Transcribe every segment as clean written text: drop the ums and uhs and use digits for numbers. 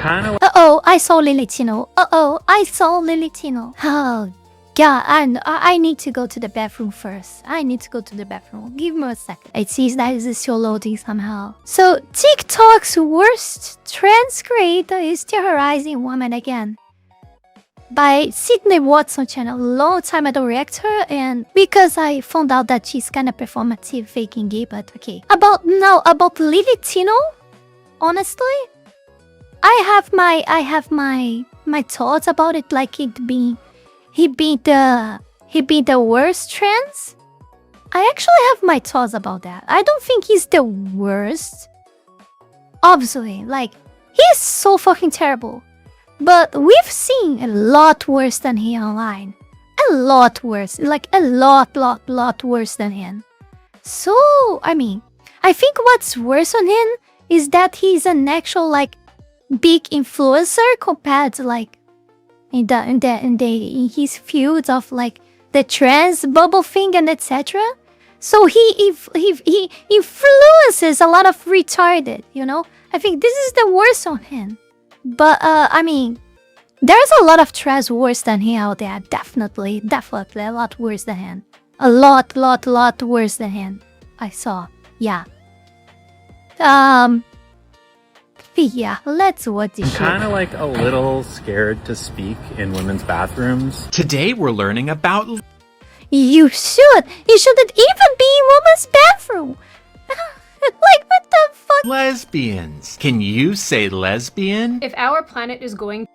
Uh-oh, I saw Lilitino. Uh-oh, I saw Lilitino. Oh, God, I need to go to the bathroom first. I need to go to the bathroom. Give me a second. It seems that is still loading somehow. So, TikTok's worst trans creator is terrorizing women again. By Sydney Watson channel, long time ago reactor, and because I found out that she's kind of performative faking gay, but okay. About Lilitino, honestly, I have my thoughts about it, like he being the worst trans. I actually have my thoughts about that. I don't think he's the worst. Obviously, like, he's so fucking terrible. But we've seen a lot worse than he online. A lot worse. Like, a lot worse than him. So, I mean, I think what's worse on him is that he's an actual, like, big influencer compared to, like, in his fields of, like, the trans bubble thing and etc. So he influences a lot of retarded, you know? I think this is the worst on him. But, I mean, there's a lot of trans worse than him out there. Definitely a lot worse than him. A lot worse than him. I saw. Yeah. Yeah, let's watch this shit. Kind of like a little scared to speak in women's bathrooms. Today we're learning about... You shouldn't even be in women's bathroom. Like, what the fuck? lesbians. Can you say lesbian? If our planet is going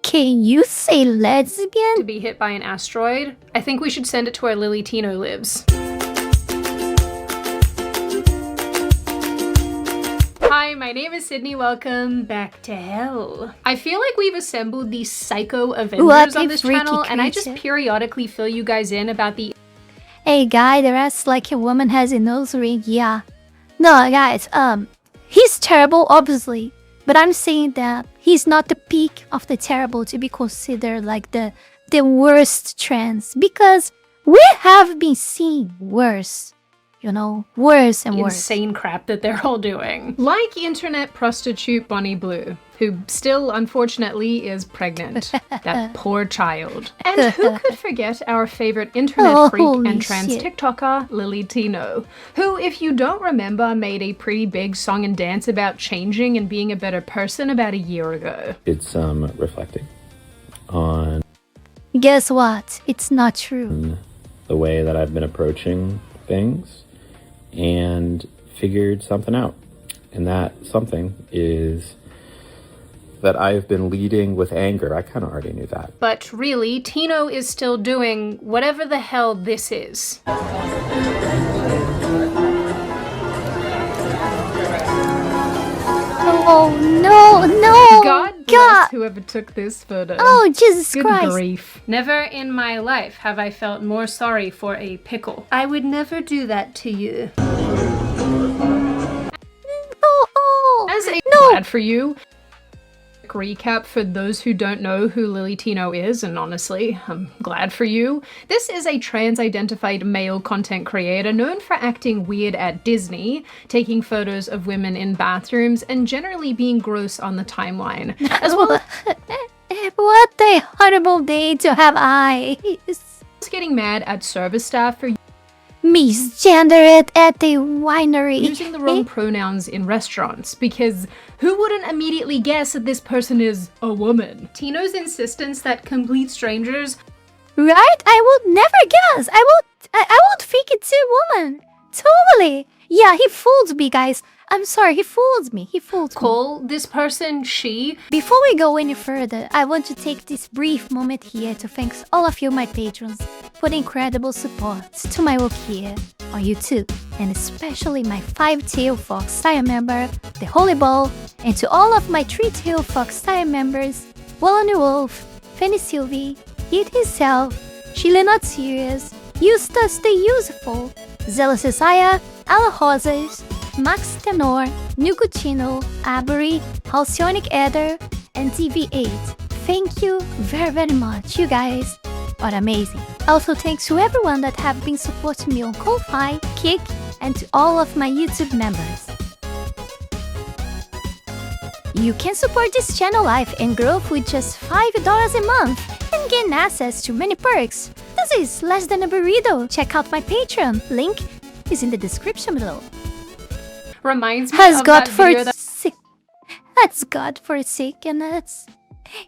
Can you say lesbian? to be hit by an asteroid, I think we should send it to where Lily Tino lives. Hi, my name is Sydney. Welcome back to hell. I feel like we've assembled these psycho Avengers on this channel, and I just periodically fill you guys in about the Hey guy, the rest like a woman has a nose ring, yeah. No guys, he's terrible obviously, but I'm saying that he's not the peak of the terrible to be considered like the worst trends, because we have been seeing worse. You know, worse and worse. insane crap that they're all doing. Like internet prostitute Bonnie Blue, who still unfortunately is pregnant. That poor child. And who could forget our favorite internet freak and trans TikToker, Lily Tino, who, if you don't remember, made a pretty big song and dance about changing and being a better person about a year ago. It's reflecting on Guess what? It's not true. the way that I've been approaching things and figured something out. And that something is that I've been leading with anger. I kind of already knew that. But really, Tino is still doing whatever the hell this is. Oh no, God bless whoever took this photo. Oh Jesus Good Christ. grief. Never in my life have I felt more sorry for a pickle. I would never do that to you. As a glad for you. Recap for those who don't know who Lily Tino is, and honestly, I'm glad for you. This is a trans-identified male content creator known for acting weird at Disney, taking photos of women in bathrooms, and generally being gross on the timeline. As well What a horrible day to have eyes. as getting mad at service staff for Misgender it at the winery. using the wrong pronouns in restaurants, because who wouldn't immediately guess that this person is a woman? Tino's insistence that complete strangers Right? I would never guess. I would think it's a woman. Totally. Yeah, he fooled me, guys. I'm sorry, he fooled me. call this person she. Before we go any further, I want to take this brief moment here to thank all of you, my patrons, for the incredible support to my work here on YouTube, and especially my 5-tailed fox tier member, the Holy Ball, and to all of my 3-tailed fox tier members, Wallony Wolf, Fanny Sylvie, Eat Himself, Chile Not Serious, Eustace the Useful, Zealous Isaiah, Ala Rosas, Max Tenor, Nugutino, Avery, Halcyonic Eder, and TV8. Thank you very, very much. You guys are amazing. Also, thanks to everyone that have been supporting me on Ko-Fi, Kick, and to all of my YouTube members. You can support this channel life and growth with just $5 a month and gain access to many perks. This is less than a burrito. Check out my Patreon. Link is in the description below. Reminds me Has of God that video that That's God forsaken us.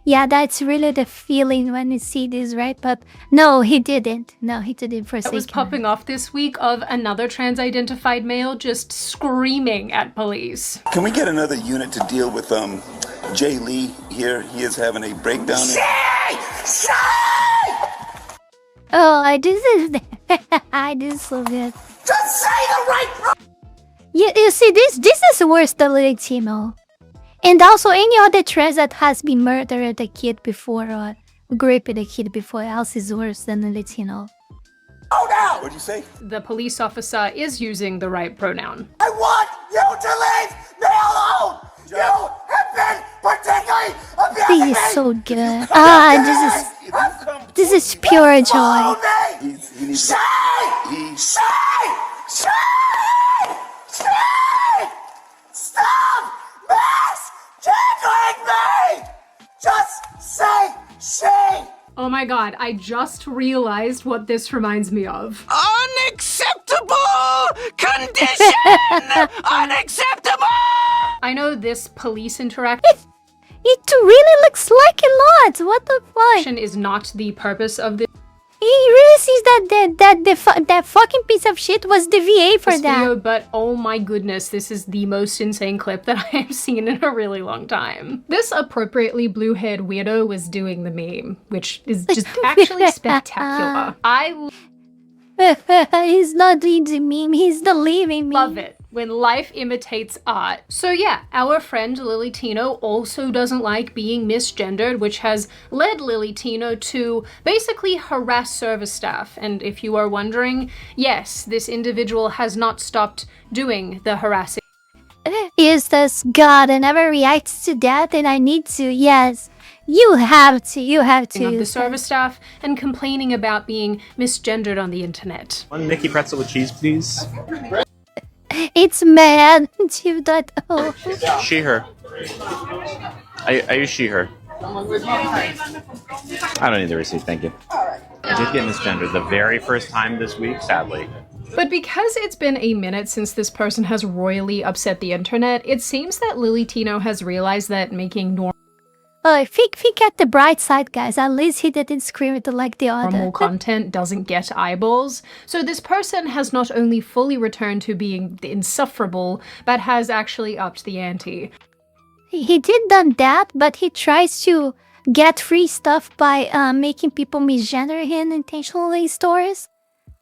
Yeah, that's really the feeling when you see this, right? But no, he didn't. No, he didn't forsake was us. popping off this week of another trans-identified male just screaming at police. Can we get another unit to deal with Jay Lee here? He is having a breakdown. Oh, this is this is so good. Just say the right. You see, this is worse than Latino. And also any other trans that has been murdered a kid before or raped a kid before else is worse than a Latino. Oh no! What'd you say? The police officer is using the right pronoun. I want you to leave me alone! You have been particularly abusing This is so good. This is pure joy. Stop misgendering me! Just say she! Oh my god, I just realized what this reminds me of. Unacceptable condition! Unacceptable! I know this police interaction It really looks like a lot. What the fuck? is not the purpose of this He really sees that fucking piece of shit was the VA for that. video, but oh my goodness, this is the most insane clip that I have seen in a really long time. This appropriately blue-haired weirdo was doing the meme, which is just actually spectacular. I He's not doing the meme, he's the living meme. love it when life imitates art. So yeah, our friend Lily Tino also doesn't like being misgendered, which has led Lily Tino to basically harass service staff. And if you are wondering, yes, this individual has not stopped doing the harassing. Is this God? I never react to that and I need to. Yes, you have to. Of the service staff and complaining about being misgendered on the internet. One Mickey pretzel with cheese, please. It's mad. 2.0. She, her. I use she, her. I don't need the receipt, thank you. I did get misgendered the very first time this week, sadly. But because it's been a minute since this person has royally upset the internet, it seems that Lily Tino has realized that making Think at the bright side, guys. At least he didn't scream it like the other. normal content doesn't get eyeballs. So this person has not only fully returned to being insufferable, but has actually upped the ante. He did done that, but he tries to get free stuff by making people misgender him intentionally in stores.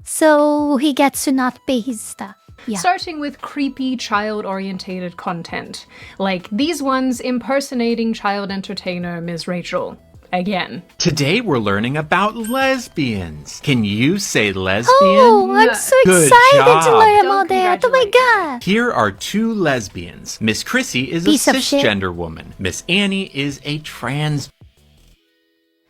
So he gets to not pay his stuff. Yeah. Starting with creepy child-orientated content, like these ones impersonating child entertainer Ms. Rachel. Again. Today we're learning about lesbians. Can you say lesbian? Oh, I'm so Good excited to job. learn Don't about that. Oh my congratulate. god. Here are two lesbians. Miss Chrissy is a Piece of shit. cisgender woman. Miss Annie is a trans.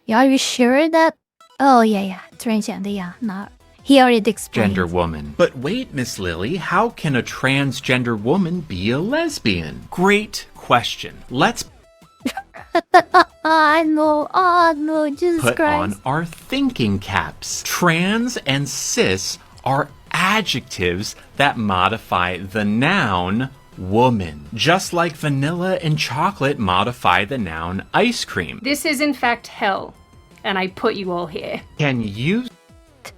Yeah, are you sure that? Oh, yeah. Transgender, yeah. No. He already explained. Gender woman. But wait, Miss Lily, how can a transgender woman be a lesbian? Great question. Let's I know. Oh, no. Jesus put Christ. on our thinking caps. Trans and cis are adjectives that modify the noun woman, just like vanilla and chocolate modify the noun ice cream. This is in fact hell, and I put you all here. Can you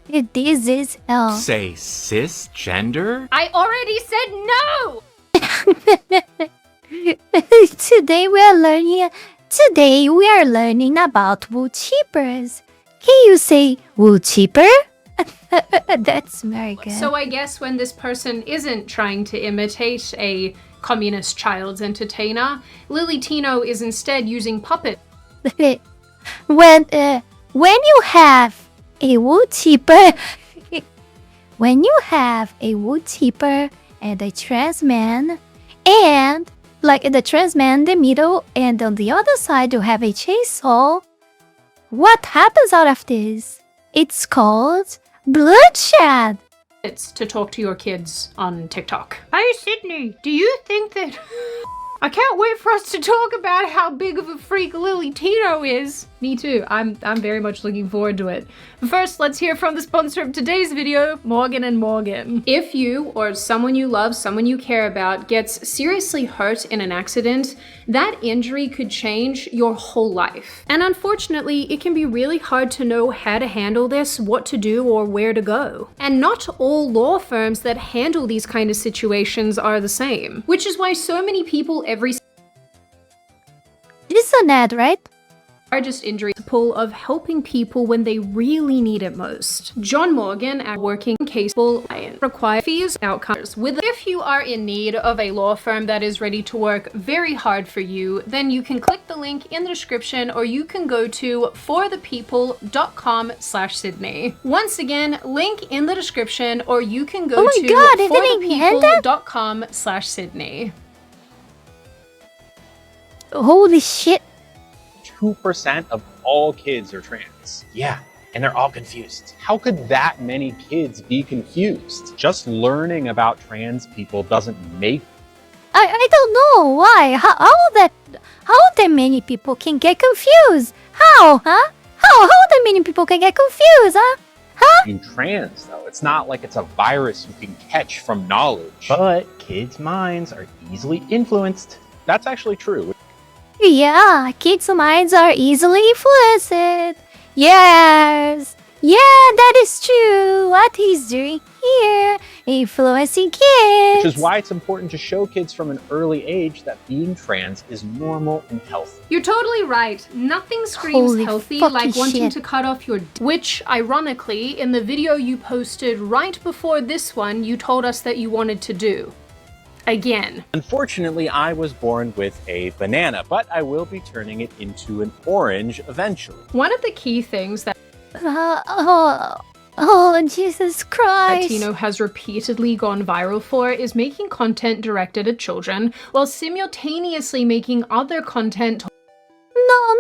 This is hell. say cisgender? I already said no! Today we are learning about Vtubers. Can you say Vtuber? That's very good. So I guess when this person isn't trying to imitate a communist child's entertainer, Lily Tino is instead using puppet. when you have a Vtuber, when you have a Vtuber and a trans man, and like the trans man in the middle, and on the other side you have a chainsaw, what happens out of this? It's called bloodshed. It's to talk to your kids on TikTok. Hey Sydney, do you think that... I can't wait for us to talk about how big of a freak Lily Tino is. Me too. I'm very much looking forward to it. But first, let's hear from the sponsor of today's video, Morgan & Morgan. If you or someone you love, someone you care about, gets seriously hurt in an accident, that injury could change your whole life. And unfortunately, it can be really hard to know how to handle this, what to do, or where to go. And not all law firms that handle these kind of situations are the same, which is why so many people This is an ad, right? largest injury pool of helping people when they really need it most. John Morgan, our working case client, require fees outcomes. If you are in need of a law firm that is ready to work very hard for you, then you can click the link in the description, or you can go to forthepeople.com/Sydney. Once again, link in the description, or you can go to forthepeople.com/Sydney. Holy shit. 2% of all kids are trans. Yeah, and they're all confused. How could that many kids be confused? Just learning about trans people doesn't make I don't know why. How that many people can get confused? How, huh? How that many people can get confused, huh? you trans, though. It's not like it's a virus you can catch from knowledge. But kids' minds are easily influenced. That's actually true. Yeah, kids' minds are easily influenced. Yes. Yeah, that is true. What he's doing here, influencing kids. Which is why it's important to show kids from an early age that being trans is normal and healthy. You're totally right. Nothing screams Holy healthy fucking like wanting shit. to cut off your which, ironically, in the video you posted right before this one, you told us that you wanted to do. Again. Unfortunately, I was born with a banana, but I will be turning it into an orange eventually. One of the key things that Jesus Christ. Tino has repeatedly gone viral for is making content directed at children, while simultaneously making other content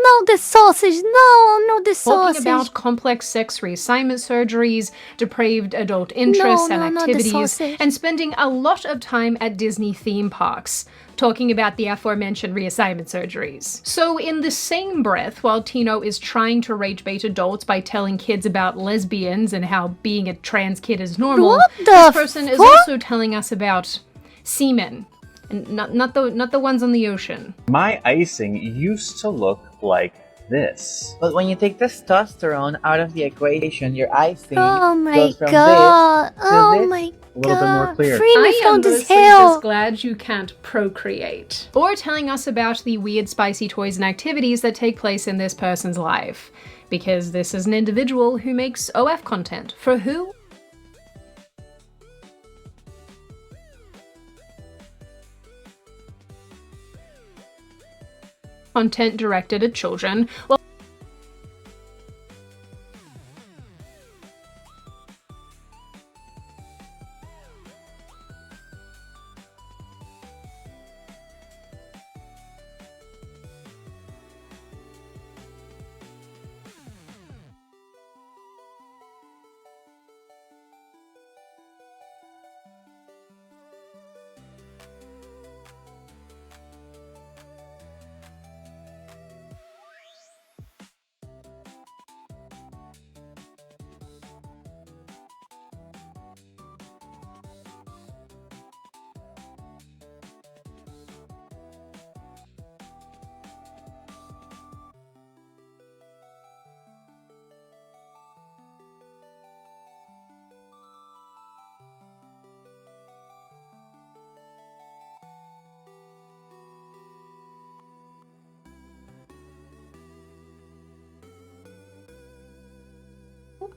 No, the sausage. No, the talking sausage. about complex sex reassignment surgeries, depraved adult interests and no, the activities, sausage. and spending a lot of time at Disney theme parks, talking about the aforementioned reassignment surgeries. So in the same breath, while Tino is trying to rage bait adults by telling kids about lesbians and how being a trans kid is normal, What the this person is fuck? also telling us about semen, and not the ones on the ocean. My icing used to look like this. But when you take testosterone out of the equation, your icing Oh my goes from god. this to Oh this, my a little bit more god. clear. Free me I from am this mostly hell. just glad you can't procreate. Or telling us about the weird spicy toys and activities that take place in this person's life. Because this is an individual who makes OF content. For who? Content directed at children. Well,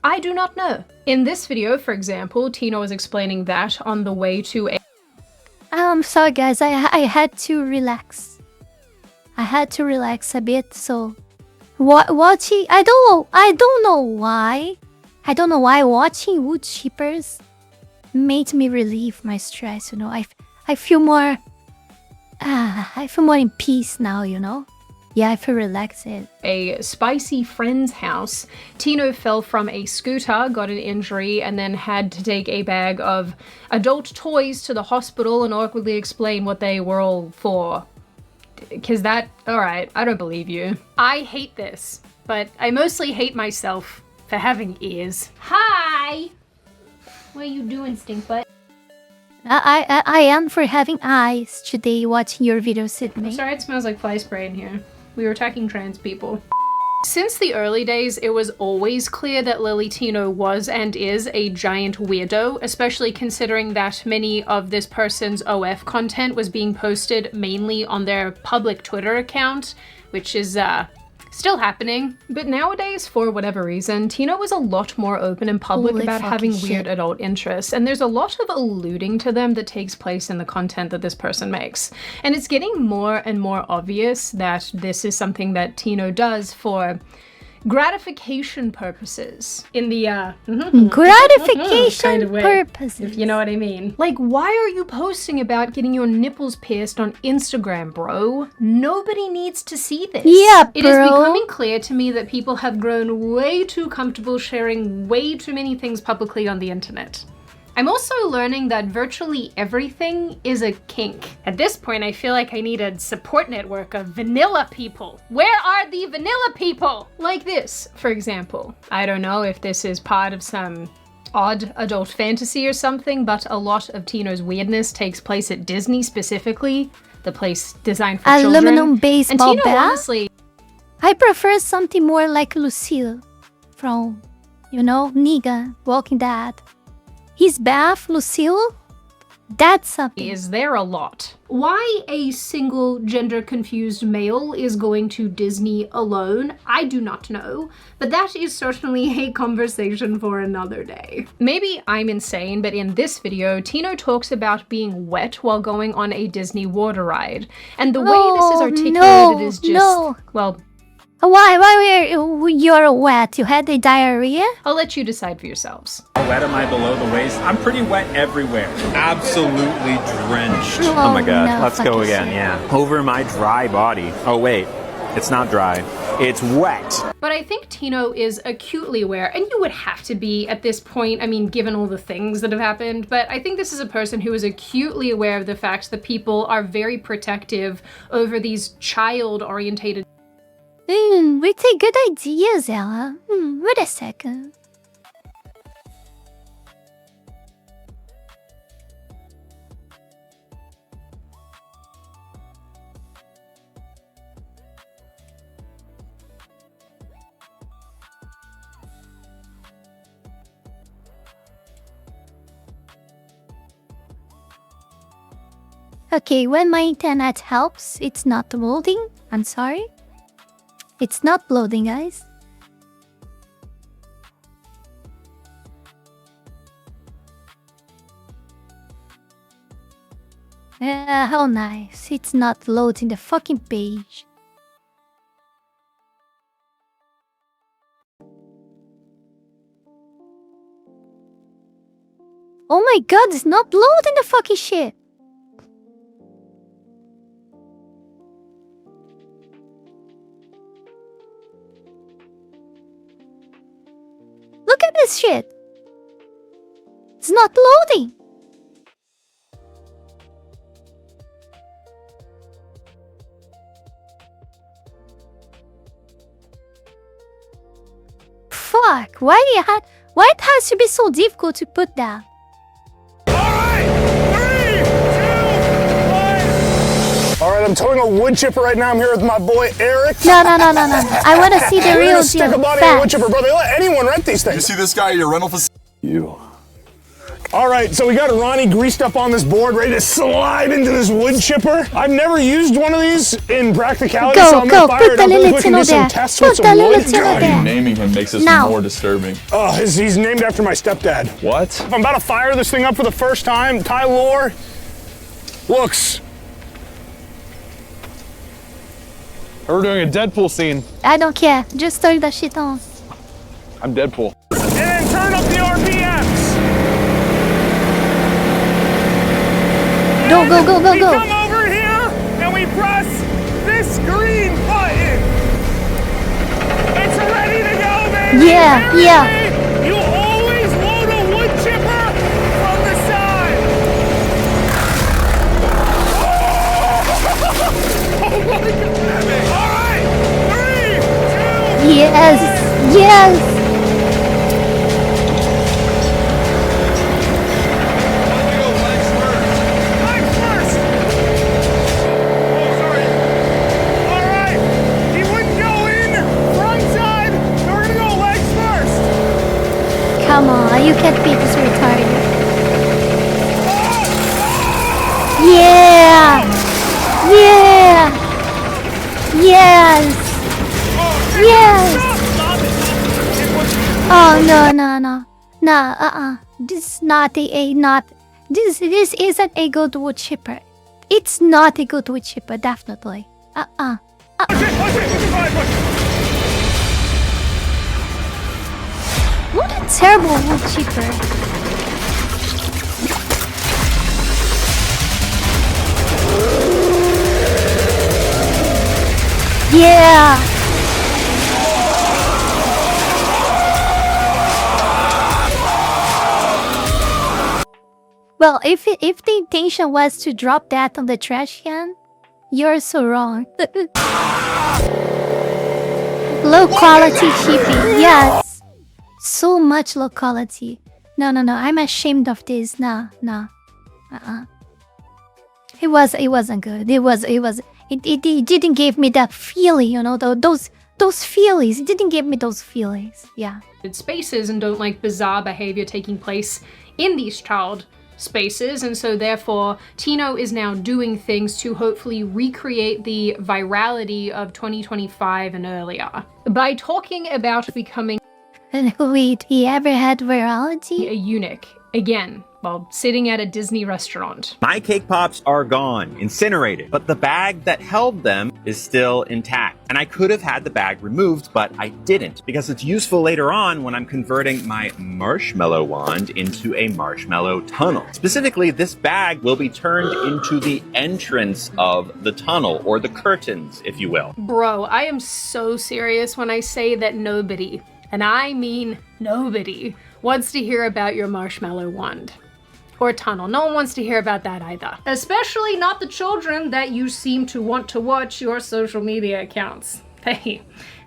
I do not know. In this video, for example, Tino is explaining that on the way to a I'm sorry guys, I had to relax. I had to relax a bit, so watching I don't know why. I don't know why watching wood chippers made me relieve my stress, you know. I feel more in peace now, you know. Yeah, I feel relaxed. a spicy friend's house. Tino fell from a scooter, got an injury, and then had to take a bag of adult toys to the hospital and awkwardly explain what they were all for. Because that, alright, I don't believe you. I hate this, but I mostly hate myself for having ears. Hi! What are you doing, Stinkbutt? I am for having eyes today watching your video, I'm Sydney. sorry it smells like fly spray in here. We were attacking trans people. Since the early days, it was always clear that Lily Tino was and is a giant weirdo, especially considering that many of this person's OF content was being posted mainly on their public Twitter account, which is, still happening. But nowadays, for whatever reason, Tino is a lot more open in public Holy about fucking having shit. weird adult interests, and there's a lot of alluding to them that takes place in the content that this person makes. And it's getting more and more obvious that this is something that Tino does for gratification purposes. In the, Gratification kind of way, purposes. if you know what I mean. Like, why are you posting about getting your nipples pierced on Instagram, bro? Nobody needs to see this. Yeah, It is bro. becoming clear to me that people have grown way too comfortable sharing way too many things publicly on the internet. I'm also learning that virtually everything is a kink. At this point, I feel like I need a support network of vanilla people. Where are the vanilla people? Like this, for example. I don't know if this is part of some odd adult fantasy or something, but a lot of Tino's weirdness takes place at Disney specifically, the place designed for Aluminum children. baseball and Tino bat? honestly I prefer something more like Lucille from, Negan, Walking Dead. His bath, Lucille, that's something. is there a lot. Why a single gender confused male is going to Disney alone, I do not know, but that is certainly a conversation for another day. Maybe I'm insane, but in this video, Tino talks about being wet while going on a Disney water ride. And the way this is Oh, articulated no, is just, no. well, Why you're wet? You had the diarrhea? I'll let you decide for yourselves. How wet am I below the waist? I'm pretty wet everywhere. Absolutely drenched. Oh my god, no, let's go fucking again, shit. yeah. Over my dry body. Oh wait, it's not dry. It's wet. But I think Tino is acutely aware, and you would have to be at this point, I mean, given all the things that have happened, but I think this is a person who is acutely aware of the fact that people are very protective over these child-orientated We take good ideas, Ella. Wait a second. Okay, when my internet helps, it's not loading. I'm sorry. It's not loading, guys. Yeah, how nice. It's not loading the fucking page. Oh my god, it's not loading the fucking shit. Look at this shit. It's not loading. Fuck, why it has to be so difficult to put that? Alright, I'm towing a wood chipper right now. I'm here with my boy Eric. No. I want to see the We're real gonna stick a deal. body on a wood Facts. chipper, bro. They let anyone rent these You things. see this guy at your rental facility? You. Alright, so we got Ronnie greased up on this board, ready to slide into this wood chipper. I've never used one of these in practicality, so I'm gonna fire put it the up little really quick and Tino do some there. tests Put with the some little wood. Tino there. Naming him makes this Now. more disturbing. Oh, he's named after my stepdad. What? If I'm about to fire this thing up for the first time, Ty Lore looks. We're doing a Deadpool scene. I don't care. Just turn that shit on. I'm Deadpool. And then turn up the RPMs. Go. We come over here and we press this green button. It's ready to go, baby. Yeah. You always load a wood chipper from the side. Yes. Yes. Legs first! Oh, sorry. All right. He wouldn't go in front side. So we're gonna go legs first. Come on, you can't beat this retarded. Yeah! Yeah! Yes! Yes! Oh no no no. No, This is not this isn't a good wood chipper. It's not a good wood chipper, definitely. What a terrible wood chipper. Yeah. Well, if the intention was to drop that on the trash can, you're so wrong. Low quality chipping, yes. So much low quality. No, I'm ashamed of this. No. It wasn't good. It didn't give me that feeling, you know, those feelings. It didn't give me those feelings. Yeah. Spaces and don't like bizarre behavior taking place in these child spaces, and so therefore Tino is now doing things to hopefully recreate the virality of 2025 and earlier by talking about becoming And wait, he ever had virality? a eunuch again while sitting at a Disney restaurant. My cake pops are gone, incinerated, but the bag that held them is still intact. And I could have had the bag removed, but I didn't, because it's useful later on when I'm converting my marshmallow wand into a marshmallow tunnel. Specifically, this bag will be turned into the entrance of the tunnel, or the curtains, if you will. Bro, I am so serious when I say that nobody, and I mean nobody, wants to hear about your marshmallow wand. Or tunnel. No one wants to hear about that either. Especially not the children that you seem to want to watch your social media accounts.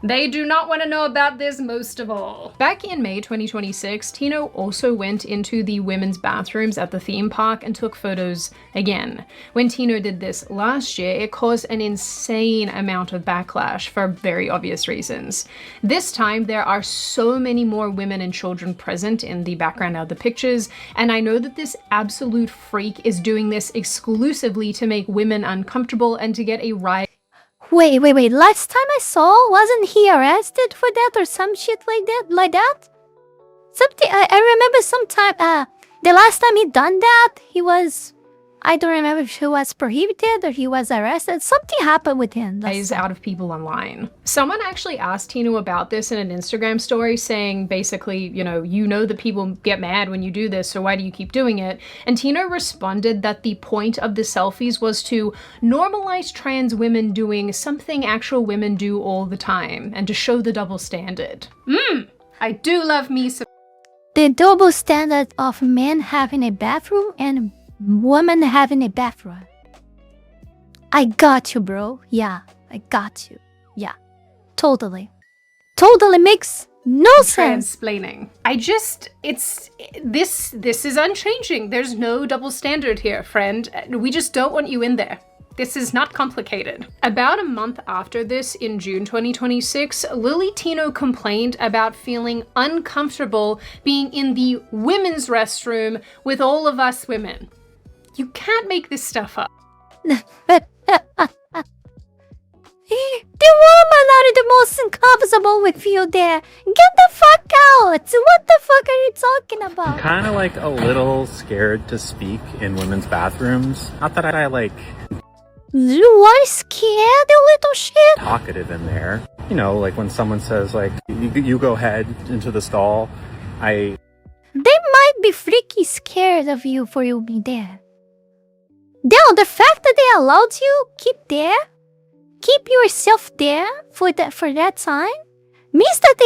They do not want to know about this most of all. Back in May 2026, Tino also went into the women's bathrooms at the theme park and took photos again. When Tino did this last year, it caused an insane amount of backlash for very obvious reasons. This time, there are so many more women and children present in the background of the pictures, and I know that this absolute freak is doing this exclusively to make women uncomfortable and to get a rise. Wait. Last time I saw, wasn't he arrested for that or some shit like that? Something, I remember sometime, the last time he done that, he was, I don't remember if he was prohibited or he was arrested. Something happened with him. Out of people online. Someone actually asked Tino about this in an Instagram story, saying basically, you know that people get mad when you do this, so why do you keep doing it? And Tino responded that the point of the selfies was to normalize trans women doing something actual women do all the time, and to show the double standard. I do love me some. The double standard of men having a bathroom and women having a bathroom. I got you, bro. Yeah, I got you. Yeah, totally makes no sense. Transplaining. This is unchanging. There's no double standard here, friend. We just don't want you in there. This is not complicated. About a month after this, in June 2026, Lily Tino complained about feeling uncomfortable being in the women's restroom with all of us women. You can't make this stuff up. The women are the most uncomfortable with you there. Get the fuck out! What the fuck are you talking about? Kind of like a little scared to speak in women's bathrooms. Not that I like You are scared, you little shit? talkative in there. You know, like when someone says like, you go ahead into the stall, They might be freaky scared of you for you being there. No, the fact that they allowed you keep yourself there for that time, means that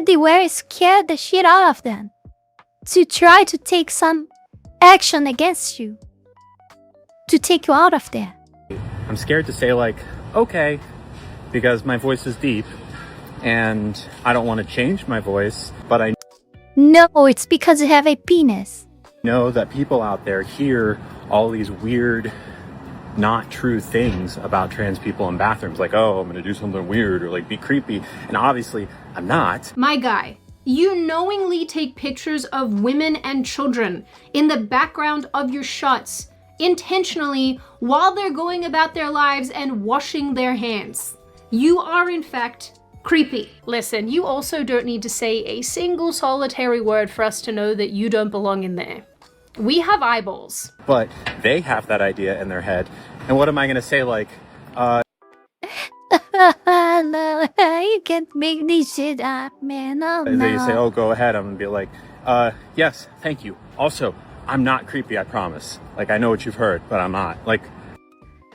they were scared the shit out of them to try to take some action against you, to take you out of there. I'm scared to say like, okay, because my voice is deep. and I don't want to change my voice, but I No, it's because you have a penis. know that people out there hear all these weird, not true things about trans people in bathrooms, like, oh, I'm gonna do something weird or like be creepy, and obviously I'm not. My guy, you knowingly take pictures of women and children in the background of your shots intentionally while they're going about their lives and washing their hands. You are in fact creepy. Listen, you also don't need to say a single solitary word for us to know that you don't belong in there. We have eyeballs. But they have that idea in their head, and what am I gonna say, like, No, you can't make this shit up, man. Oh, no. they say, oh, go ahead, I'm gonna be like, yes, thank you. Also, I'm not creepy, I promise. Like, I know what you've heard, but I'm not. Like,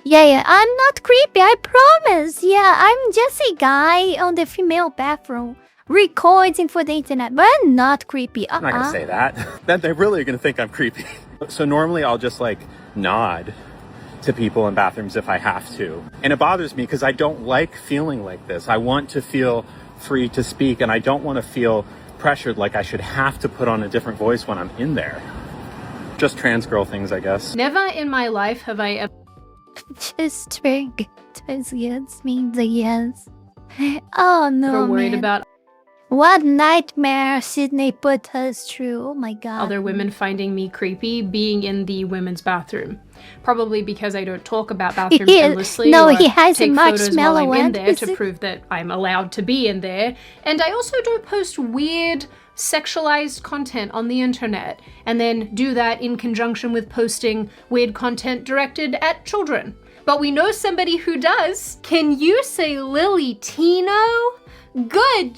Yeah, I'm not creepy, I promise. Yeah, I'm just a guy on the female bathroom recording for the internet, but I'm not creepy. I'm not gonna say that. Then they're really gonna think I'm creepy. So normally I'll just like nod to people in bathrooms if I have to. And it bothers me because I don't like feeling like this. I want to feel free to speak, and I don't want to feel pressured like I should have to put on a different voice when I'm in there. Just trans girl things, I guess. Never in my life have I ever Just very good. Yes means a yes. Oh no, worried man. about What nightmare Sydney put us through. Oh my god. other women finding me creepy being in the women's bathroom. Probably because I don't talk about bathrooms He- endlessly no, or he has a take photos while marshmallow I'm in and there is to it- prove that I'm allowed to be in there. And I also don't post weird sexualized content on the internet and then do that in conjunction with posting weird content directed at children. But we know somebody who does. Can you say Lily Tino? Good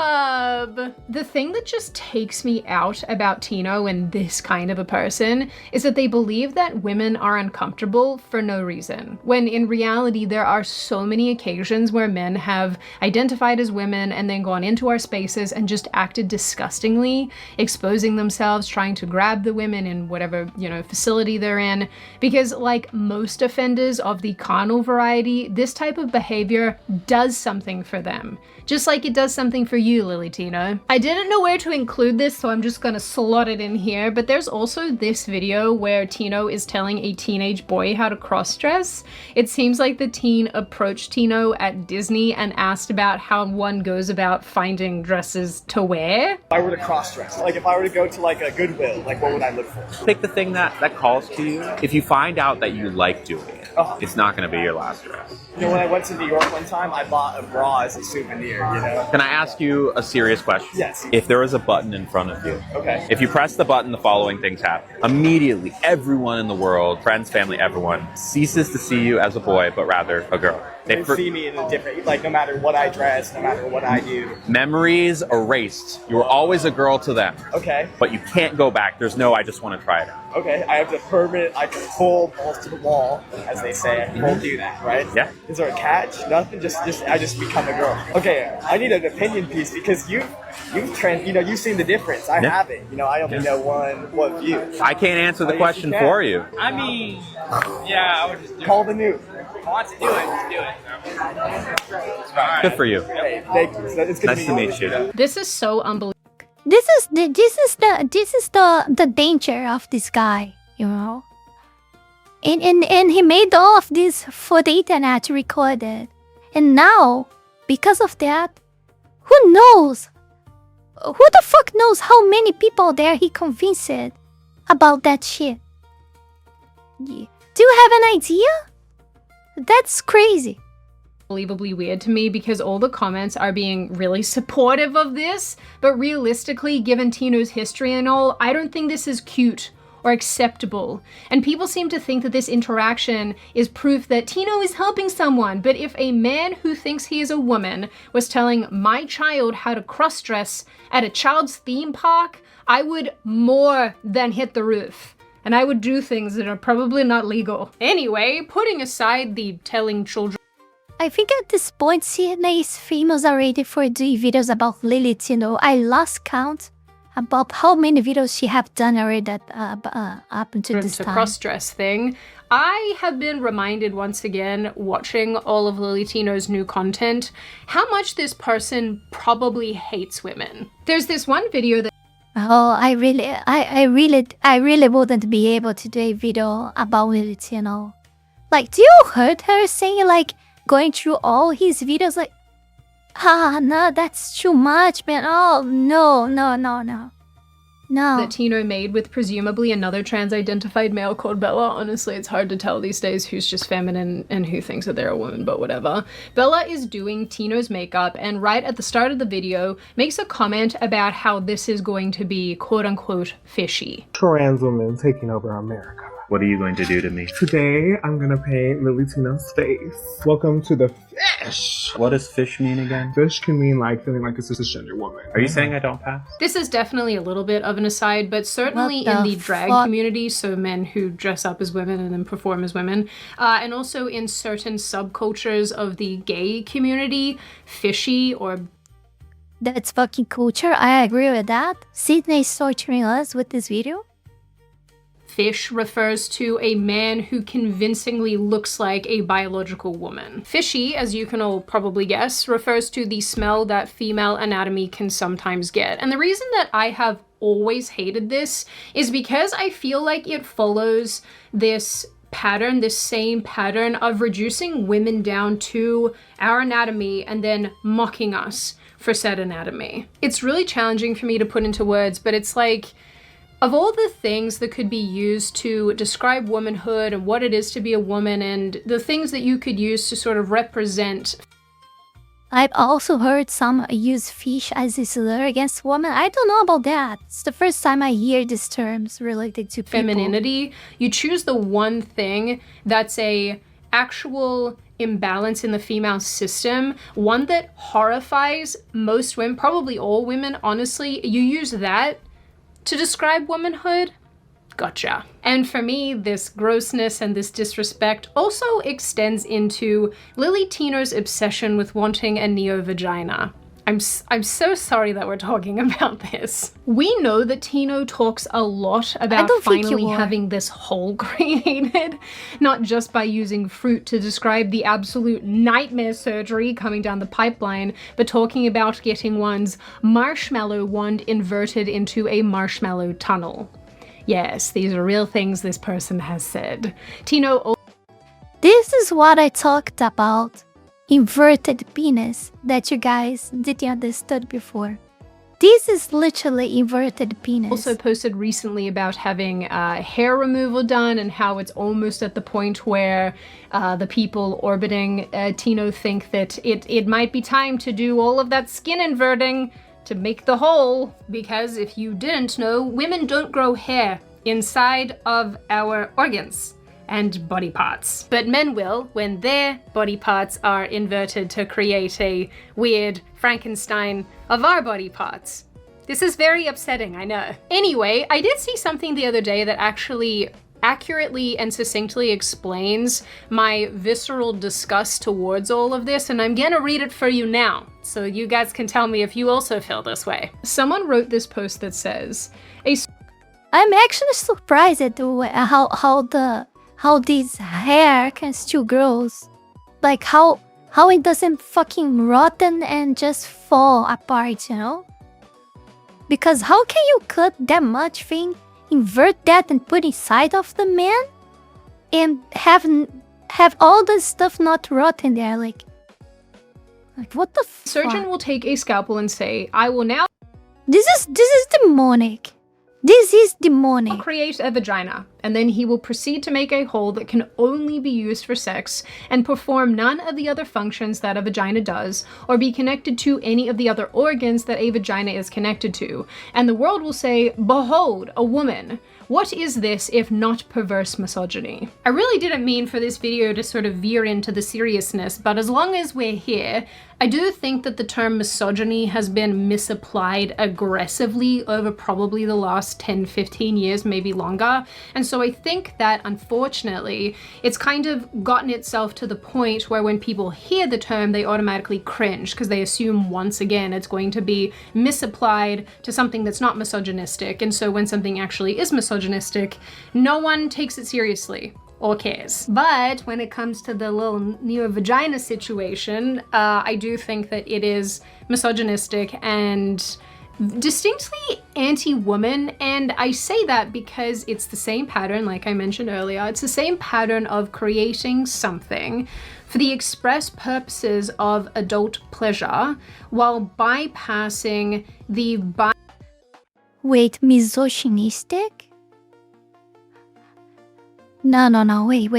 job! The thing that just takes me out about Tino and this kind of a person is that they believe that women are uncomfortable for no reason, when in reality there are so many occasions where men have identified as women and then gone into our spaces and just acted disgustingly, exposing themselves, trying to grab the women in whatever, facility they're in, because like most offenders of the carnal variety, this type of behavior does something for them. Just like it does something for you, Lily Tino. I didn't know where to include this, so I'm just gonna slot it in here, but there's also this video where Tino is telling a teenage boy how to cross-dress. It seems like the teen approached Tino at Disney and asked about how one goes about finding dresses to wear. If I were to cross-dress, like if I were to go to like a Goodwill, like what would I look for? Pick the thing that calls to you. If you find out that you like doing it, it's not going to be your last dress. When I went to New York one time, I bought a bra as a souvenir, Can I ask you a serious question? Yes. If there is a button in front of you, Okay. if you press the button, the following things happen. Immediately, everyone in the world, friends, family, everyone, ceases to see you as a boy, but rather a girl. They see me in a different, like no matter what I dress, no matter what I do. Memories erased. You were always a girl to them. Okay. But you can't go back. There's no, I just want to try it out. Okay, I have to I can pull balls to the wall, as they say. I can do that, right? Yeah. Is there a catch? Nothing. I just become a girl. Okay, I need an opinion piece because you've seen the difference. I Yeah. haven't. I only know one view. I can't answer the Yes, question you can. for you. I mean, yeah, I would just do Call the new. it. If I want to do it, just do it. Good for you. Hey, thank you. So it's gonna Nice be to meet you. This is so unbelievable. This is the danger of this guy, And he made all of this for the internet to record it. And now, because of that, who knows? Who the fuck knows how many people there he convinced about that shit? Do you have an idea? That's crazy. Unbelievably weird to me because all the comments are being really supportive of this, but realistically, given Tino's history and all, I don't think this is cute or acceptable. And people seem to think that this interaction is proof that Tino is helping someone, but if a man who thinks he is a woman was telling my child how to cross-dress at a child's theme park, I would more than hit the roof. And I would do things that are probably not legal. Anyway, putting aside the telling children I think at this point, Sydney is famous already for doing videos about Lily Tino. I lost count about how many videos she have done already up until this to time. cross-dress thing. I have been reminded once again, watching all of Lily Tino's new content, how much this person probably hates women. There's this one video that Oh, I really wouldn't be able to do a video about Lily Tino. Like, do you heard her saying, like, going through all his videos, like, no, that's too much, man. Oh, no. that Tino made with presumably another trans-identified male called Bella. Honestly, it's hard to tell these days who's just feminine and who thinks that they're a woman, but whatever. Bella is doing Tino's makeup and right at the start of the video makes a comment about how this is going to be quote-unquote fishy. Trans women taking over America. What are you going to do to me? Today, I'm gonna paint Lily Tino's face. Welcome to the fish. What does fish mean again? Fish can mean like feeling like a cisgender woman. Are you saying I don't pass? This is definitely a little bit of an aside, but certainly in the drag community, so men who dress up as women and then perform as women, and also in certain subcultures of the gay community, fishy or... That's fucking culture. I agree with that. Sydney's torturing us with this video. Fish refers to a man who convincingly looks like a biological woman. Fishy, as you can all probably guess, refers to the smell that female anatomy can sometimes get. And the reason that I have always hated this is because I feel like it follows this pattern, this same pattern of reducing women down to our anatomy and then mocking us for said anatomy. It's really challenging for me to put into words, but it's like, of all the things that could be used to describe womanhood and what it is to be a woman and the things that you could use to sort of represent... I've also heard some use fish as a slur against women. I don't know about that. It's the first time I hear these terms related to people. Femininity. You choose the one thing that's a actual imbalance in the female system, one that horrifies most women, probably all women, honestly. You use that to describe womanhood? Gotcha. And for me, this grossness and this disrespect also extends into Lily Tino's obsession with wanting a neo-vagina. I'm so sorry that we're talking about this. We know that Tino talks a lot about finally having this hole created, not just by using fruit to describe the absolute nightmare surgery coming down the pipeline, but talking about getting one's marshmallow wand inverted into a marshmallow tunnel. Yes, these are real things this person has said. Tino... This is what I talked about. Inverted penis that you guys didn't understand before. This is literally inverted penis. Also posted recently about having hair removal done and how it's almost at the point where the people orbiting Tino think that it might be time to do all of that skin inverting to make the hole. Because if you didn't know, women don't grow hair inside of our organs and body parts. But men will when their body parts are inverted to create a weird Frankenstein of our body parts. This is very upsetting, I know. Anyway, I did see something the other day that actually accurately and succinctly explains my visceral disgust towards all of this, and I'm gonna read it for you now, so you guys can tell me if you also feel this way. Someone wrote this post that says, I'm actually surprised at how this hair can still grows. Like how it doesn't fucking rotten and just fall apart, you know? Because how can you cut that much thing, invert that and put inside of the man? And have all the stuff not rotten there, like what the fuck? Surgeon will take a scalpel and say, I will now... This is demonic. This is demonic. Create a vagina, and then he will proceed to make a hole that can only be used for sex and perform none of the other functions that a vagina does, or be connected to any of the other organs that a vagina is connected to. And the world will say, behold, a woman. What is this if not perverse misogyny? I really didn't mean for this video to sort of veer into the seriousness, but as long as we're here, I do think that the term misogyny has been misapplied aggressively over probably the last 10-15 years, maybe longer. And so So I think that, unfortunately, it's kind of gotten itself to the point where when people hear the term, they automatically cringe because they assume, once again, it's going to be misapplied to something that's not misogynistic. And so when something actually is misogynistic, no one takes it seriously or cares. But when it comes to the little neo-vagina situation, I do think that it is misogynistic and distinctly anti-woman, and I say that because it's the same pattern, like I mentioned earlier, it's the same pattern of creating something for the express purposes of adult pleasure while bypassing the Wait, misogynistic? No, wait.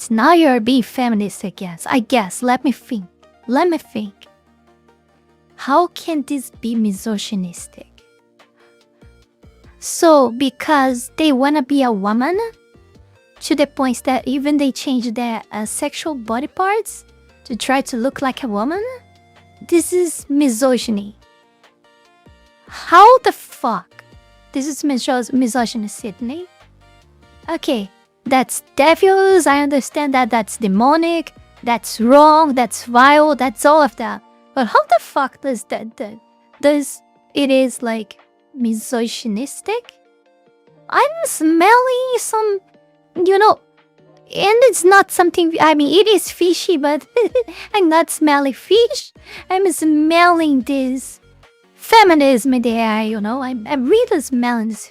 Now you're being feminist, I guess. Let me think. How can this be misogynistic? So, because they wanna be a woman? To the point that even they change their sexual body parts to try to look like a woman? This is misogyny. How the fuck? This is misogyny, Sydney. Okay, that's devils, I understand that that's demonic, that's wrong, that's vile, that's all of that. But how the fuck does it is like misogynistic? I'm smelling some, and it's not something, I mean, it is fishy, but I'm not smelling fish. I'm smelling this feminism there, I'm really smelling this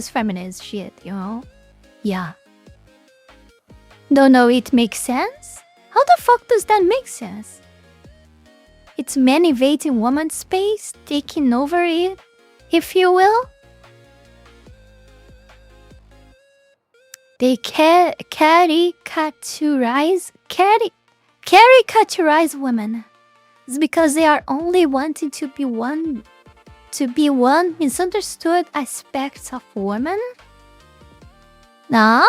feminist shit, Yeah. Don't know, it makes sense? How the fuck does that make sense? It's men invading woman's space, taking over it, if you will. They caricaturize women. It's because they are only wanting to be one misunderstood aspect of woman. Nah?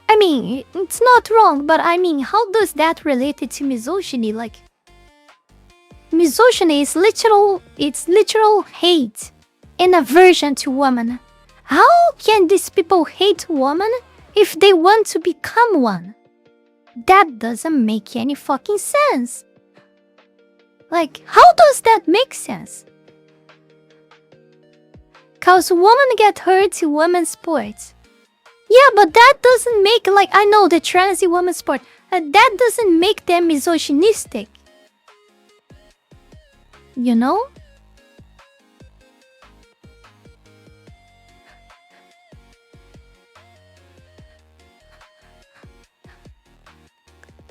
I mean, it's not wrong, but I mean, how does that relate to misogyny? Like, misogyny is literal hate and aversion to women. How can these people hate women if they want to become one? That doesn't make any fucking sense. Like, how does that make sense? Cause women get hurt in women's sports. Yeah, but that doesn't make, like, I know the transy women's sport. That doesn't make them misogynistic. You know?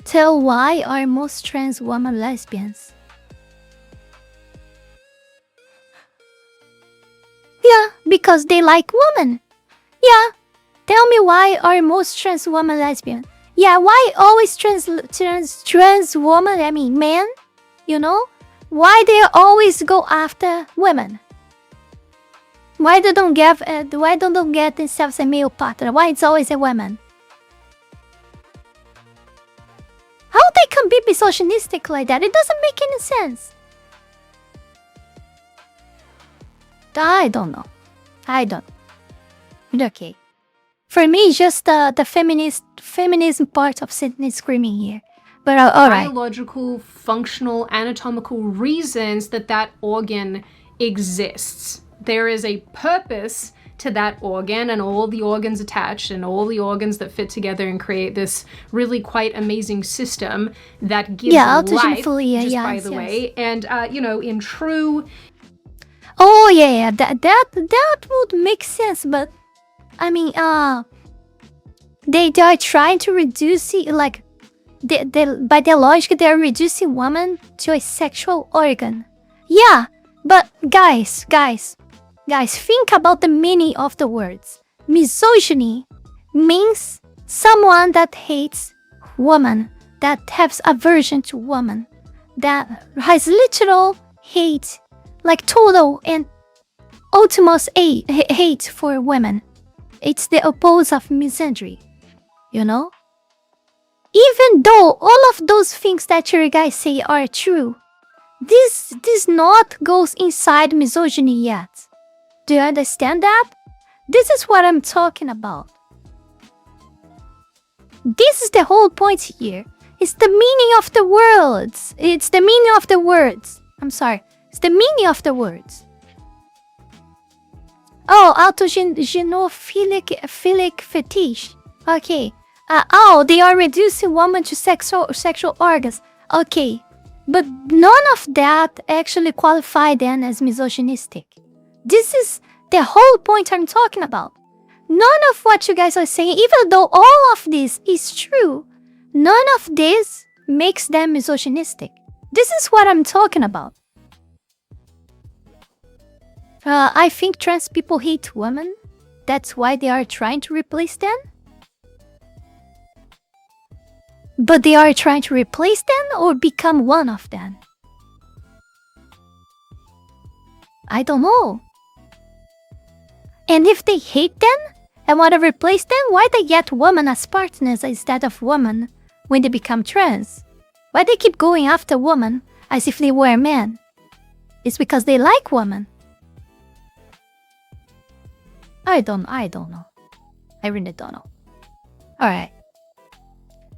Tell why are most trans women lesbians? Yeah, because they like women. Yeah. Tell me why are most trans women lesbian? Yeah, why always trans woman, I mean men? Why they always go after women? Why they don't get themselves a male partner? Why it's always a woman? How they can be misogynistic like that? It doesn't make any sense. I don't know. Okay. For me, just the feminism part of Sydney screaming here. But alright. Biological, functional, anatomical reasons that organ exists. There is a purpose to that organ and all the organs attached and all the organs that fit together and create this really quite amazing system that gives life, just by the way. And, in true... Oh, yeah, that would make sense, but... I mean, they are trying to reduce it, like, by their logic, they are reducing woman to a sexual organ. Yeah, but guys, think about the meaning of the words. Misogyny means someone that hates woman, that has aversion to woman, that has literal hate, like total and ultimate hate for women. It's the opposite of misandry, Even though all of those things that your guys say are true, This not goes inside misogyny yet. Do you understand that? This is what I'm talking about. This is the whole point here. It's the meaning of the words. It's the meaning of the words. I'm sorry. It's the meaning of the words. Oh, autogenophilic fetish. Okay. Oh, they are reducing women to sexual organs. Okay. But none of that actually qualify then as misogynistic. This is the whole point I'm talking about. None of what you guys are saying, even though all of this is true, none of this makes them misogynistic. This is what I'm talking about. I think trans people hate women. That's why they are trying to replace them. But they are trying to replace them or become one of them? I don't know. And if they hate them and want to replace them, why they get women as partners instead of women when they become trans? Why they keep going after women as if they were men? It's because they like women. I don't know. I really don't know.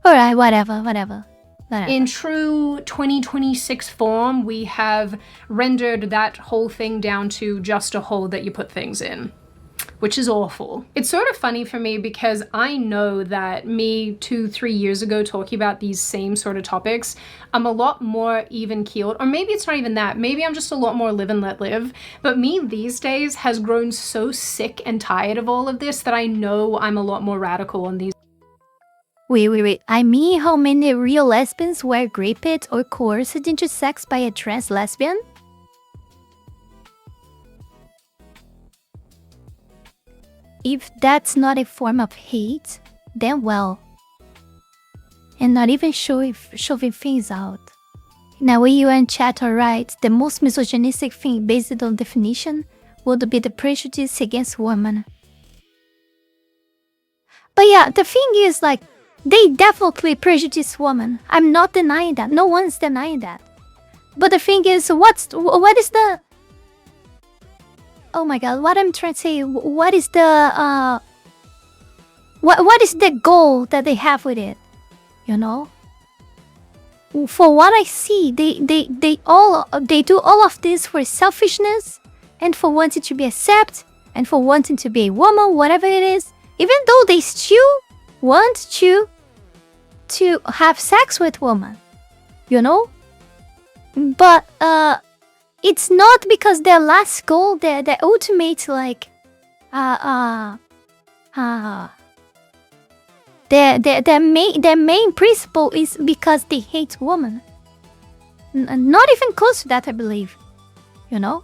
Alright, whatever. In true 2026 form, we have rendered that whole thing down to just a hole that you put things in, which is awful. It's sort of funny for me because I know that me 2-3 years ago talking about these same sort of topics, I'm a lot more even keeled, or maybe it's not even that, maybe I'm just a lot more live and let live, but me these days has grown so sick and tired of all of this that I know I'm a lot more radical on these. Wait. I mean, how many real lesbians were raped or coerced into sex by a trans lesbian? If that's not a form of hate, then well. And not even shoving things out. Now, you and chat are right, the most misogynistic thing based on definition would be the prejudice against women. But yeah, the thing is, like, they definitely prejudice women. I'm not denying that. No one's denying that. But the thing is, what is the... Oh my god, what I'm trying to say, what is the... What is the goal that they have with it? You know? For what I see, they do all of this for selfishness and for wanting to be accepted and for wanting to be a woman, whatever it is. Even though they still want to have sex with women, you know? But it's not because their last goal, their ultimate, like, their main principle is because they hate women. Not even close to that, I believe. You know?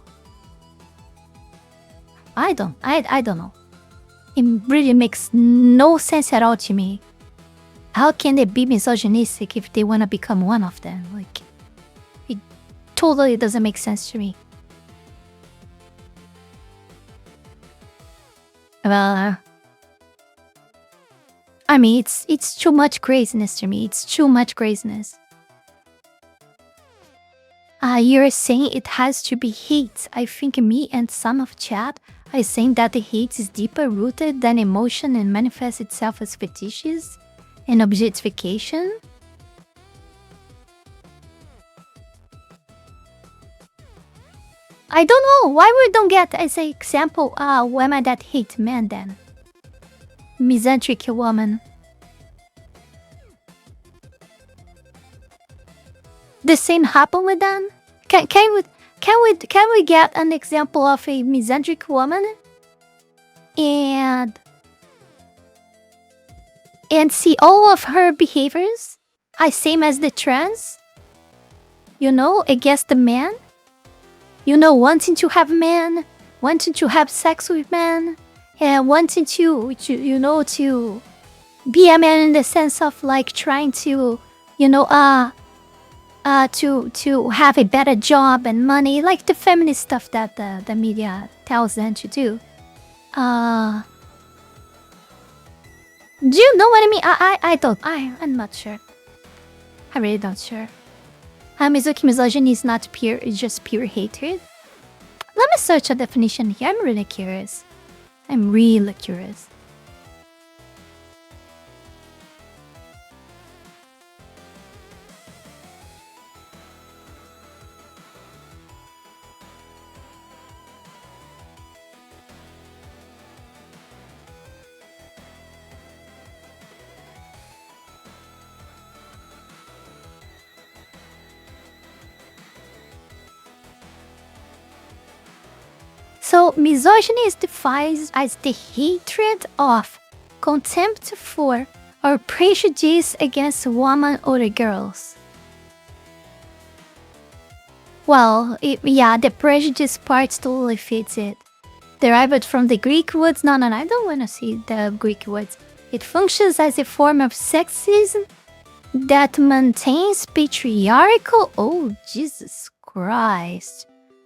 I don't know. It really makes no sense at all to me. How can they be misogynistic if they want to become one of them? Like, it totally doesn't make sense to me. Well, I mean, it's too much craziness to me. It's too much craziness. You're saying it has to be hate. I think me and some of chat are saying that the hate is deeper rooted than emotion and manifests itself as fetishes and objectification. I don't know why we don't get as an example women that hate men then. Misanthropic woman. The same happen with them? Can we get an example of a misanthropic woman and see all of her behaviors as same as the trans? You know, against the man? You know, wanting to have men, wanting to have sex with men, and wanting to you know, to be a man in the sense of like trying to, you know, to have a better job and money, like the feminist stuff that the media tells them to do. Do you know what I mean? I'm not sure. I'm really not sure. Mizuki misogyny is not pure, it's just pure hatred. Let me search a definition here. I'm really curious. So, misogyny is defined as the hatred of, contempt for, or prejudice against women or girls. Well, the prejudice part totally fits it. Derived from the Greek words. No, I don't want to see the Greek words. It functions as a form of sexism that maintains patriarchal. Oh, Jesus Christ.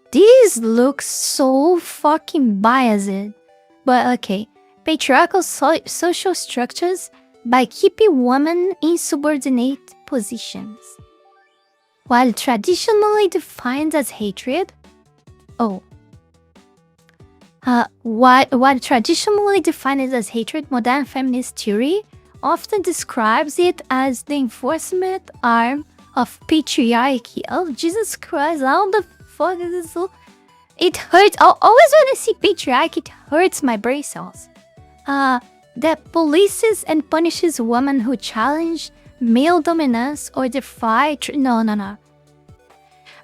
This looks so fucking biased. But okay. Patriarchal social structures by keeping women in subordinate positions. While traditionally defined as hatred. What traditionally defined as hatred, modern feminist theory often describes it as the enforcement arm of patriarchy. Oh, Jesus Christ, how the fuck is this? It hurts. I always when I see patriarchy, it hurts my brain cells. That polices and punishes women who challenge male dominance or defy. No.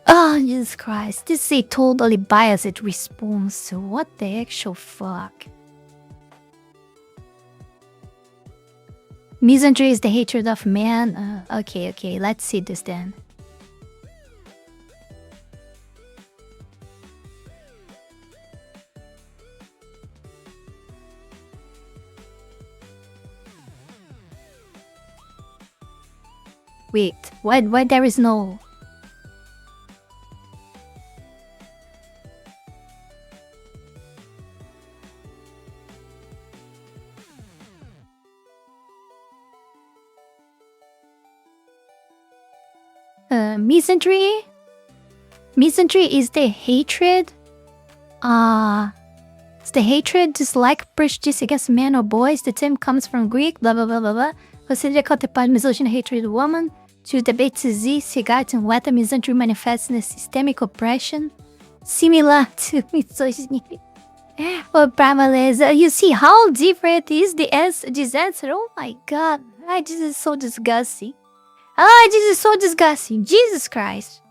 Oh, Jesus Christ. This is a totally biased response to what the actual fuck. Misandry is the hatred of man. Okay, let's see this then. Wait, why there is no... Misandry? Misandry is the hatred... it's the hatred, dislike, prejudice against men or boys. The term comes from Greek, blah blah blah blah blah. Considered counterpart misogyny, hatred of woman. To debate disease regarding whether misandry manifests in a systemic oppression similar to misogyny or primalism. You see how different is this answer? Oh my god, this is so disgusting. Jesus Christ.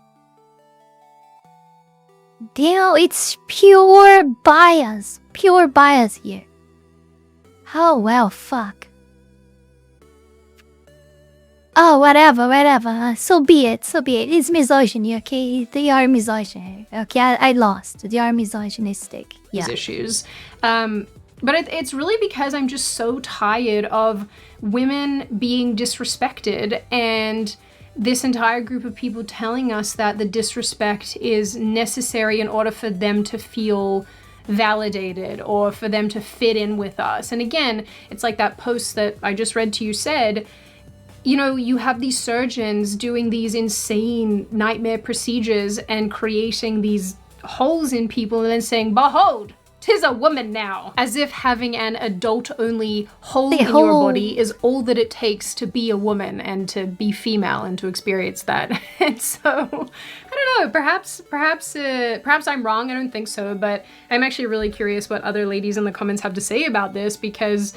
Damn, it's pure bias here. Oh well, fuck. Oh, whatever. So be it. It's misogyny, okay? They are misogyny. Okay, I lost. They are misogynistic. Yeah. These issues. But it's really because I'm just so tired of women being disrespected and this entire group of people telling us that the disrespect is necessary in order for them to feel validated or for them to fit in with us. And again, it's like that post that I just read to you said, you know, you have these surgeons doing these insane nightmare procedures and creating these holes in people and then saying, behold, 'tis a woman now. As if having an adult-only hole in your body is all that it takes to be a woman and to be female and to experience that. And so, I don't know, perhaps I'm wrong, I don't think so, but I'm actually really curious what other ladies in the comments have to say about this, because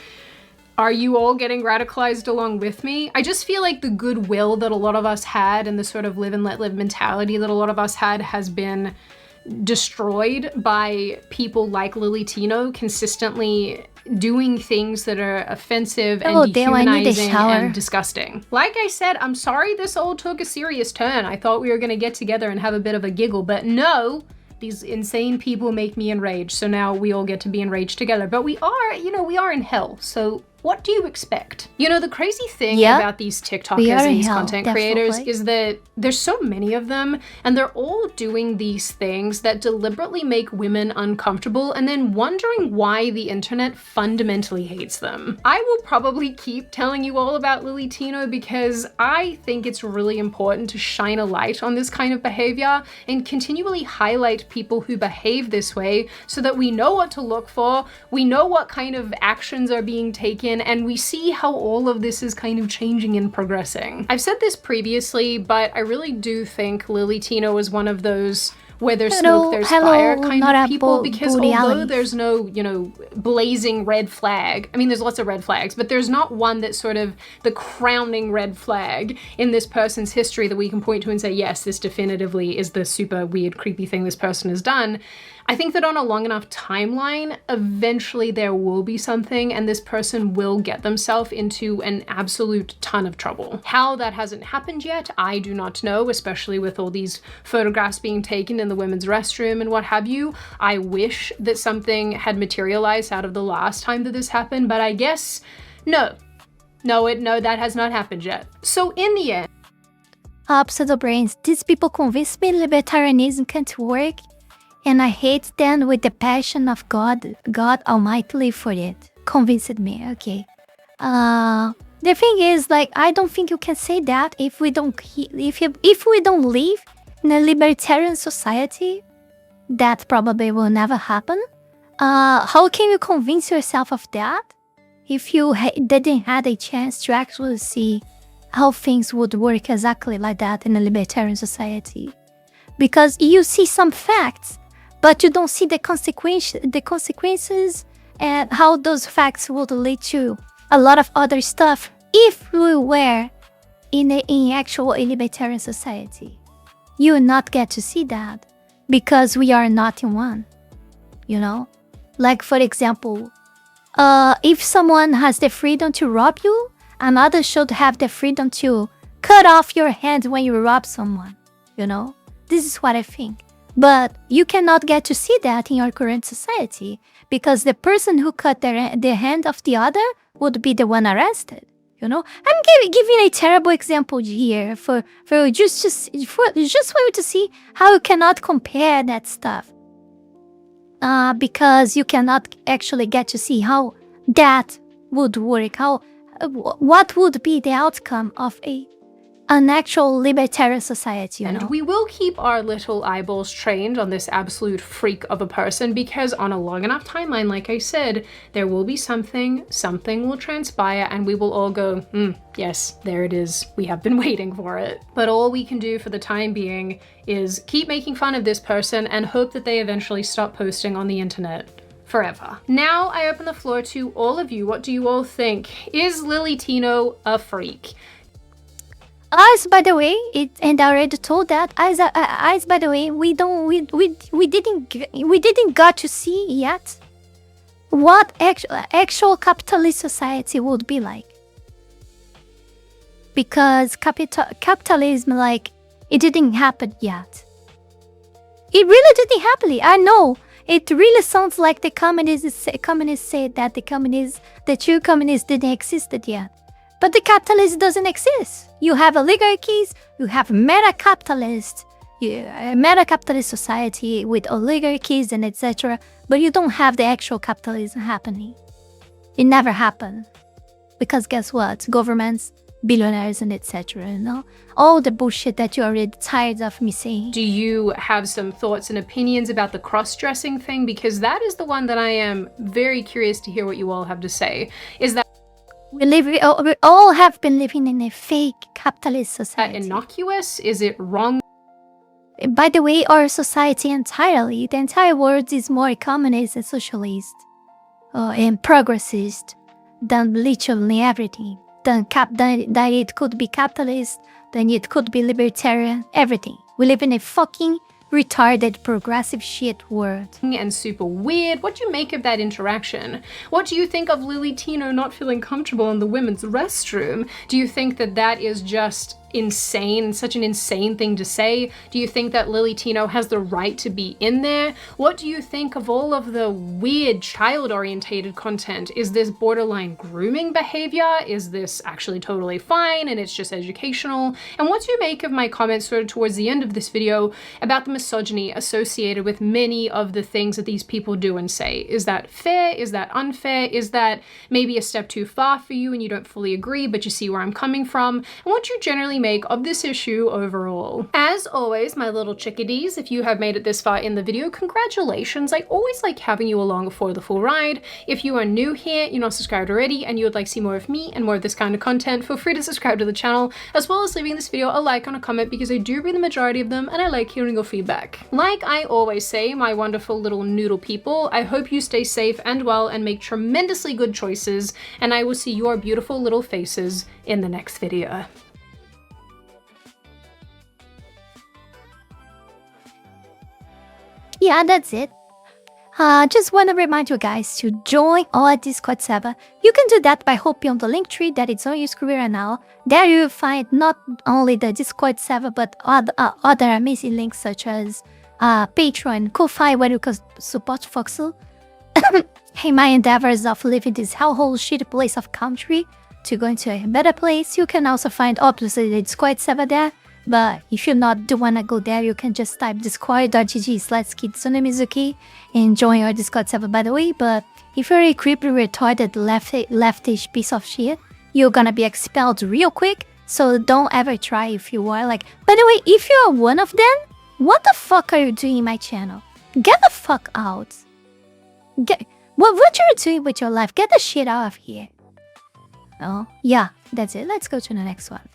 are you all getting radicalized along with me? I just feel like the goodwill that a lot of us had and the sort of live and let live mentality that a lot of us had has been destroyed by people like Lily Tino consistently doing things that are offensive and dehumanizing and disgusting. Like I said, I'm sorry this all took a serious turn. I thought we were gonna get together and have a bit of a giggle, but no, these insane people make me enraged. So now we all get to be enraged together. But we are, you know, we are in hell. So what do you expect? You know, the crazy thing Yeah. about these We TikTokers are and in these hell, content creators definitely. is that there's so many of them, and they're all doing these things that deliberately make women uncomfortable and then wondering why the internet fundamentally hates them. I will probably keep telling you all about Lily Tino because I think it's really important to shine a light on this kind of behavior and continually highlight people who behave this way so that we know what to look for, we know what kind of actions are being taken, and we see how all of this is kind of changing and progressing. I've said this previously, but I really do think Lily Tino is one of those where there's smoke, there's fire kind of people, because although there's no, you know, blazing red flag, I mean, there's lots of red flags, but there's not one that's sort of the crowning red flag in this person's history that we can point to and say, yes, this definitively is the super weird, creepy thing this person has done. I think that on a long enough timeline, eventually there will be something and this person will get themselves into an absolute ton of trouble. How that hasn't happened yet, I do not know, especially with all these photographs being taken in the women's restroom and what have you. I wish that something had materialized out of the last time that this happened, but I guess no, that has not happened yet. So in the end, Pseudo brains, these people convince me libertarianism can't work, and I hate them with the passion of God Almighty for it. Convinced me, okay. The thing is, like, I don't think you can say that if we don't live in a libertarian society. That probably will never happen. How can you convince yourself of that if you didn't have a chance to actually see how things would work exactly like that in a libertarian society? Because you see some facts, but you don't see the consequences and how those facts would lead to a lot of other stuff if we were in actual libertarian society. You will not get to see that because we are not in one, you know? Like, for example, if someone has the freedom to rob you, another should have the freedom to cut off your hand when you rob someone, you know? This is what I think. But you cannot get to see that in your current society because the person who cut the hand of the other would be the one arrested. You know, I'm giving a terrible example here for just for you to see how you cannot compare that stuff. Because you cannot actually get to see how that would work. What would be the outcome of an actual libertarian society, you know? And we will keep our little eyeballs trained on this absolute freak of a person because on a long enough timeline, like I said, there will be something will transpire and we will all go, yes, there it is. We have been waiting for it. But all we can do for the time being is keep making fun of this person and hope that they eventually stop posting on the internet forever. Now I open the floor to all of you. What do you all think? Is Lily Tino a freak? As by the way, and I already told that. As by the way, we didn't got to see yet what actual capitalist society would be like. Because capitalism, like, it didn't happen yet. It really didn't happen. I know it really sounds like the communists say that the true communists didn't exist yet. But the capitalist doesn't exist. You have oligarchies, you have meta-capitalist society with oligarchies and etc. But you don't have the actual capitalism happening. It never happened. Because guess what? Governments, billionaires and etc. You know? All the bullshit that you're already tired of me saying. Do you have some thoughts and opinions about the cross-dressing thing? Because that is the one that I am very curious to hear what you all have to say. Is that we all have been living in a fake capitalist society. Innocuous? Is it wrong? By the way, our society entirely, the entire world is more communist and socialist and progressist than literally everything. That it could be capitalist, then it could be libertarian, everything. We live in a fucking retarded progressive shit world. And super weird. What do you make of that interaction? What do you think of Lily Tino not feeling comfortable in the women's restroom? Do you think that that is just insane, such an insane thing to say? Do you think that Lily Tino has the right to be in there? What do you think of all of the weird child-orientated content? Is this borderline grooming behavior? Is this actually totally fine and it's just educational? And what do you make of my comments sort of towards the end of this video about the misogyny associated with many of the things that these people do and say? Is that fair? Is that unfair? Is that maybe a step too far for you and you don't fully agree, but you see where I'm coming from? And what do you generally make of this issue overall? As always, my little chickadees, if you have made it this far in the video, congratulations. I always like having you along for the full ride. If you are new here, you're not subscribed already, and you would like to see more of me and more of this kind of content, feel free to subscribe to the channel, as well as leaving this video a like and a comment, because I do read the majority of them and I like hearing your feedback. Like I always say, my wonderful little noodle people, I hope you stay safe and well and make tremendously good choices, and I will see your beautiful little faces in the next video. Yeah, that's it. Just want to remind you guys to join our Discord server. You can do that by hopping on the link tree that is on your screen right now. There you will find not only the Discord server, but other amazing links such as Patreon, Ko-Fi, where you can support Foxel. Hey, my endeavors of leaving this hellhole shitty place of country to go into a better place. You can also find obviously the Discord server there. But if you do wanna go there, you can just type discord.gg/Kitsune Mizuki and join our Discord server, by the way. But if you're a creepy, retarded, leftish piece of shit, you're gonna be expelled real quick. So don't ever try if you are. Like, by the way, if you are one of them, what the fuck are you doing in my channel? Get the fuck out. What you're doing with your life? Get the shit out of here. Oh, yeah, that's it. Let's go to the next one.